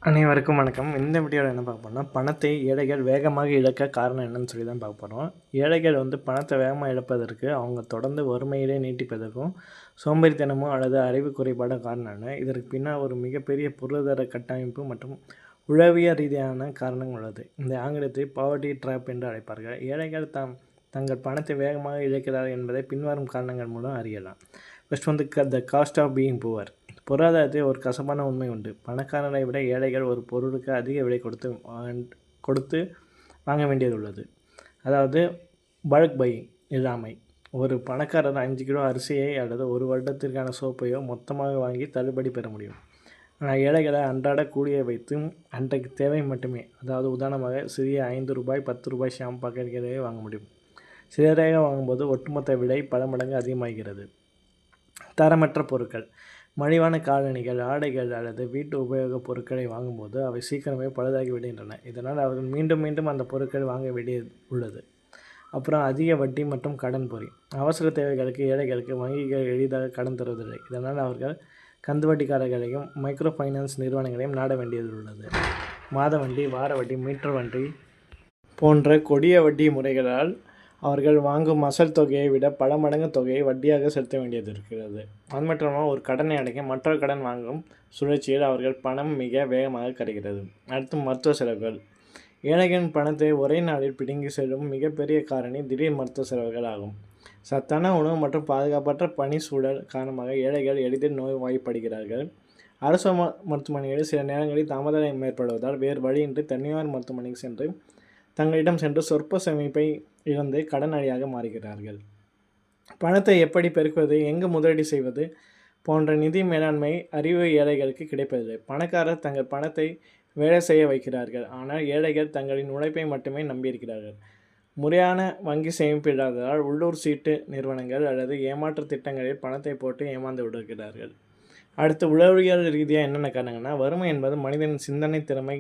அனைவருக்கும் வணக்கம். இந்த வீடியோவில் என்ன பார்க்க போறோம்னா, பணத்தை ஏழைகள் வேகமாக இழக்க காரணம் என்னன்னு சொல்லி தான் பார்க்க போகிறோம். ஏழைகள் பணத்தை வேகமாக இழப்பதற்கு அவங்க தொடர்ந்து வறுமையிலே நீட்டிப்பதற்கும், சோம்பேறித்தனமோ அல்லது அறிவு குறைபாடும் காரணம் என்ன? இதற்கு பின்னால் ஒரு மிகப்பெரிய பொருளாதார கட்டமைப்பு மற்றும் உளவியல் ரீதியான காரணங்கள் உள்ளது. இந்த ஆங்கிலத்தை பாவர்ட்டி ட்ராப் என்று அழைப்பார்கள். ஏழைகள் தங்கள் பணத்தை வேகமாக இழக்கிறார்கள் என்பதை பின்வரும் காரணங்கள் மூலம் அறியலாம். First the cost of being poor. பொருளாதாரத்தில் ஒரு கசப்பான உண்மை உண்டு. பணக்காரரை விட ஏழைகள் ஒரு பொருளுக்கு அதிக விலை கொடுத்து வாங்க வேண்டியது உள்ளது. அதாவது பல்க் பையிங் இல்லாமை. ஒரு பணக்காரர் 5 கிலோ அரிசியை அல்லது ஒரு வருடத்திற்கான சோப்பையோ மொத்தமாக வாங்கி தள்ளுபடி பெற முடியும். ஆனால் ஏழைகளை அன்றாட கூலியை வைத்து அன்றைக்கு தேவை மட்டுமே, அதாவது உதாரணமாக சிறிய ₹5 ₹10 ஷாம்பு பாக்கெட்டுகளே வாங்க முடியும். சில்லறையாக வாங்கும்போது ஒட்டுமொத்த விலை பல மடங்கு அதிகமாகிறது. தரமற்ற பொருட்கள். மலிவான காலணிகள், ஆடைகள் அல்லது வீட்டு உபயோகப் பொருட்களை வாங்கும்போது அவை சீக்கிரமே பழுதாகி விடுகின்றன. இதனால் அவர்கள் மீண்டும் மீண்டும் அந்த பொருட்கள் வாங்க வேண்டியது உள்ளது. அப்புறம் அதிக வட்டி மற்றும் கடன் பொறி. அவசர தேவைகளுக்கு ஏழைகளுக்கு வங்கிகள் எளிதாக கடன் தருவதில்லை. இதனால் அவர்கள் கந்து வட்டிக்காரர்களையும் மைக்ரோ ஃபைனான்ஸ் நிறுவனங்களையும் நாட வேண்டியது உள்ளது. மாத வட்டி, வார வட்டி, மீட்டர் வட்டி போன்ற கொடிய வட்டி முறைகளால் அவர்கள் வாங்கும் அசல் தொகையை விட பல மடங்கு தொகையை வட்டியாக செலுத்த வேண்டியது இருக்கிறது. அது மட்டும் இல்லாமல் ஒரு கடனை அடைக்க மற்றொரு கடன் வாங்கும் சுழற்சியில் அவர்கள் பணம் மிக வேகமாக கிடைக்கிறது. அடுத்து மருத்துவ செலவுகள். ஏழைகளின் பணத்தை ஒரே நாளில் பிடுங்கி செல்லும் மிகப்பெரிய காரணி திடீர் மருத்துவ செலவுகள் ஆகும். சத்தான உணவு மற்றும் பாதுகாப்பற்ற பணி சூழல் காரணமாக ஏழைகள் எளிதில் நோய்வாய்ப்படுகிறார்கள். அரசு மருத்துவமனைகளில் சில நேரங்களில் தாமதம் ஏற்படுவதால் வேறு வழியின்றி தனியார் மருத்துவமனைக்கு தங்களிடம் சென்று சொற்ப சேமிப்பை இழந்து கடனாளியாக மாறுகிறார்கள். பணத்தை எப்படி பெருக்குவது, எங்கு முதலீடு செய்வது போன்ற நிதி மேலாண்மை அறிவு ஏழைகளுக்கு கிடைப்பதில்லை. பணக்காரர் தங்கள் பணத்தை வேலை செய்ய வைக்கிறார்கள், ஆனால் ஏழைகள் தங்களின் உழைப்பை மட்டுமே நம்பியிருக்கிறார்கள். முறையான வங்கி சேமிப்பு இல்லாததால் உள்ளூர் சீட்டு நிறுவனங்கள் அல்லது ஏமாற்று திட்டங்களில் பணத்தை போட்டு ஏமாந்து விடுகிறார்கள். அடுத்து உளவியல் ரீதியாக என்னென்ன காரணங்கள்னா, வறுமை என்பது மனிதனின் சிந்தனை திறமை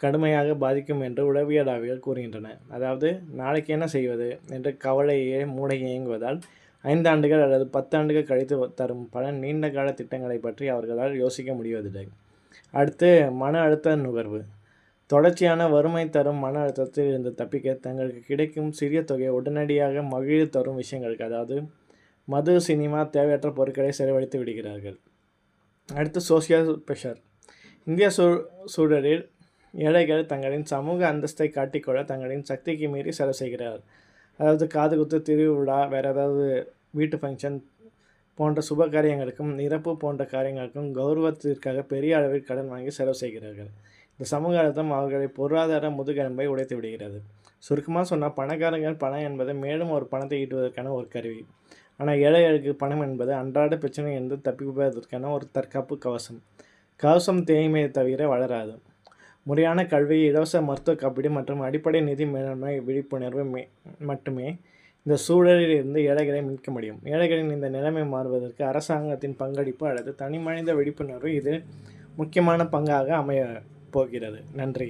கடுமையாக பாதிக்கும் என்று உளவியலாளர்கள் கூறுகின்றனர். அதாவது நாளைக்கு என்ன செய்வது என்ற கவலையே மூளை இயங்குவதால் 5 ஆண்டுகள் அல்லது 10 ஆண்டுகள் கழித்து தரும் பல நீண்ட கால திட்டங்களை பற்றி அவர்களால் யோசிக்க முடிவதில்லை. அடுத்து மன அழுத்த நுகர்வு. தொடர்ச்சியான வறுமை தரும் மன அழுத்தத்தில் இருந்து தப்பிக்க தங்களுக்கு கிடைக்கும் சிறிய தொகையை உடனடியாக மகிழ்வு தரும் விஷயங்களுக்கு, அதாவது மது, சினிமா, தேவையற்ற பொருட்களை செலவழித்து விடுகிறார்கள். அடுத்து சோசியல் ப்ரெஷர். இந்திய சூழலில் ஏழைகள் தங்களின் சமூக அந்தஸ்தை காட்டிக்கொள்ள தங்களின் சக்திக்கு மீறி செலவு செய்கிறார்கள். அதாவது காது குத்து, திருவிழா, வேறு ஏதாவது வீட்டு ஃபங்க்ஷன் போன்ற சுப காரியங்களுக்கும் இறப்பு போன்ற காரியங்களுக்கும் கௌரவத்திற்காக பெரிய அளவில் கடன் வாங்கி செலவு செய்கிறார்கள். இந்த சமூக அழுத்தம் அவர்களை பொருளாதார முதுகெலும்பை உடைத்து விடுகிறது. சுருக்கமாக சொன்னால், பணக்காரர்கள் பணம் என்பது மேலும் ஒரு பணத்தை ஈட்டுவதற்கான ஒரு கருவி. ஆனால் ஏழைகளுக்கு பணம் என்பது அன்றாட பிரச்சனையிலிருந்து தப்பிப்பதற்கான ஒரு தற்காப்பு கவசம். கவசம் தேய்மையை தவிர வளராது. முறையான கல்வி, இலவச மருத்துவ காப்பீடு மற்றும் அடிப்படை நிதி மேலாண்மை விழிப்புணர்வு மட்டுமே இந்த சூழலில் இருந்து ஏழைகளை மீட்க முடியும். ஏழைகளின் இந்த நிலைமை மாறுவதற்கு அரசாங்கத்தின் பங்களிப்பு அல்லது தனிமனித விழிப்புணர்வு இது முக்கியமான பங்காக அமைய போகிறது. நன்றி.